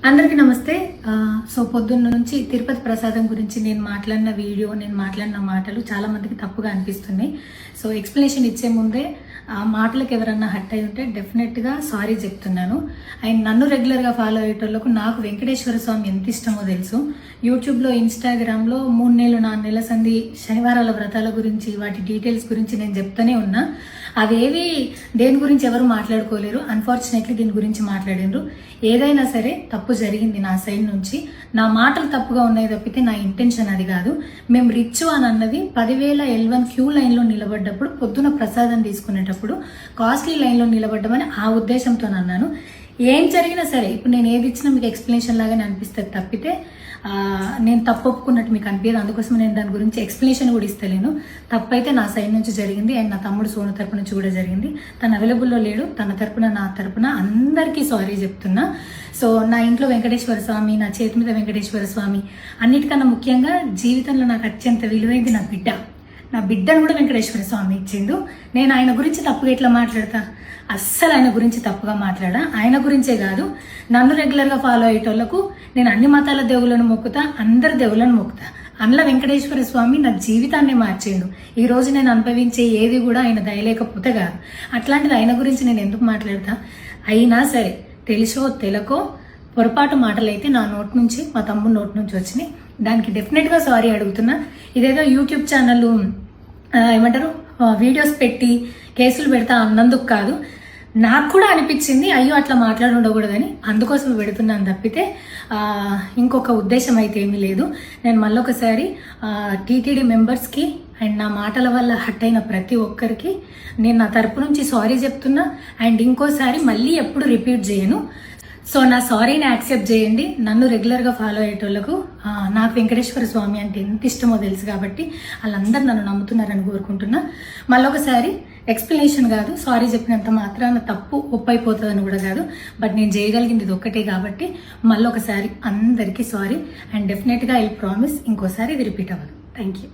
అందరికీ నమస్తే. సో పొద్దున్న నుంచి తిరుపతి ప్రసాదం గురించి నేను మాట్లాడిన వీడియో, నేను మాట్లాడిన మాటలు చాలా మందికి తప్పుగా అనిపిస్తున్నాయి. సో ఎక్స్ప్లెనేషన్ ఇచ్చే ముందే ఆ మాటలకు ఎవరన్నా హట్ అయి ఉంటే డెఫినెట్గా సారీ చెప్తున్నాను. అండ్ నన్ను రెగ్యులర్గా ఫాలో అయ్యేటోళ్ళకు నాకు వెంకటేశ్వర స్వామి ఎంత ఇష్టమో తెలుసు. యూట్యూబ్లో, ఇన్స్టాగ్రామ్లో 3 నెలలు 4 నెలల సంధి శనివారాల వ్రతాల గురించి, వాటి డీటెయిల్స్ గురించి నేను చెప్తూనే ఉన్నా. అవేవి దేని గురించి ఎవరు మాట్లాడుకోలేరు. అన్ఫార్చునేట్లీ దీని గురించి మాట్లాడిండ్రు. ఏదైనా సరే తప్పు జరిగింది నా సైడ్ నుంచి. నా మాటలు తప్పుగా ఉన్నాయి తప్పితే నా ఇంటెన్షన్ అది కాదు. మేము రిచ్ అని అన్నది 10,000 L1 క్యూ లైన్లో నిలబడ్డప్పుడు, పొద్దున ప్రసాదం తీసుకునేటప్పుడు కాస్ట్లీ లైన్లో నిలబడ్డమని ఆ ఉద్దేశంతో అన్నాను. ఏం జరిగినా సరే ఇప్పుడు నేను ఏది ఇచ్చినా మీకు ఎక్స్ప్లెనేషన్ లాగానే అనిపిస్తుంది తప్పితే నేను తప్పు ఒప్పుకున్నట్టు మీకు అనిపించదు. అందుకోసం నేను దాని గురించి ఎక్స్ప్లెనేషన్ కూడా ఇస్తలేను. తప్పైతే నా సైడ్ నుంచి జరిగింది అండ్ నా తమ్ముడు సోను తరపున నుంచి కూడా జరిగింది. తను అవైలబుల్లో లేడు. తన తరపున, నా తరపున అందరికీ సారీ చెప్తున్నా. సో నా ఇంట్లో వెంకటేశ్వర స్వామి, నా చేతి మీద వెంకటేశ్వర స్వామి, అన్నిటికన్నా ముఖ్యంగా జీవితంలో నాకు అత్యంత విలువైంది నా బిడ్డ. నా బిడ్డను కూడా వెంకటేశ్వర స్వామి ఇచ్చిండు. నేను ఆయన గురించి తప్పుగా ఎట్లా మాట్లాడతా? అస్సలు ఆయన గురించి తప్పుగా మాట్లాడా. ఆయన గురించే కాదు, నన్ను రెగ్యులర్గా ఫాలో అయ్యేటోళ్లకు నేను అన్ని మతాల దేవులను మొక్కుతా, అందరి దేవులను మొక్కుతా. అందులో వెంకటేశ్వర స్వామి నా జీవితాన్ని మార్చిండు. ఈ రోజు నేను అనుభవించే ఏది కూడా ఆయన దయలేకపోతే కాదు. అట్లాంటిది ఆయన గురించి నేను ఎందుకు మాట్లాడతా? అయినా సరే తెలుసో తెలకో పొరపాటు మాటలైతే నా నోటి నుంచి, మా తమ్ముడు నోటి నుంచి వచ్చినాయి. దానికి డెఫినెట్గా సారీ అడుగుతున్నా. ఇదేదో యూట్యూబ్ ఛానల్ ఏమంటారు వీడియోస్ పెట్టి కేసులు పెడతా అన్నందుకు కాదు, నాకు కూడా అనిపించింది అయ్యో అట్లా మాట్లాడి ఉండకూడదని, అందుకోసం పెడుతున్నాను తప్పితే ఇంకొక ఉద్దేశం అయితే ఏమీ లేదు. నేను మళ్ళొకసారి టీటీడీ మెంబర్స్కి అండ్ నా మాటల వల్ల హట్ అయిన ప్రతి ఒక్కరికి నేను నా తరపు నుంచి సారీ చెప్తున్నా. అండ్ ఇంకోసారి మళ్ళీ ఎప్పుడు రిపీట్ చేయను. సో నా సారీని యాక్సెప్ట్ చేయండి. నన్ను రెగ్యులర్గా ఫాలో అయ్యేటోళ్లకు నాకు వెంకటేశ్వర స్వామి అంటే ఎంత ఇష్టమో తెలుసు కాబట్టి వాళ్ళందరూ నన్ను నమ్ముతున్నారని కోరుకుంటున్నా. మళ్ళొకసారి ఎక్స్ప్లెనేషన్ కాదు, సారీ చెప్పినంత మాత్రాన తప్పు ఒప్పైపోతుందని కూడా కాదు. బట్ నేను చేయగలిగింది ఇది ఒక్కటే కాబట్టి మళ్ళొకసారి అందరికీ సారీ. అండ్ డెఫినెట్గా ఐ ప్రామిస్ ఇంకోసారి ఇది రిపీట్ అవ్వదు. Thank you.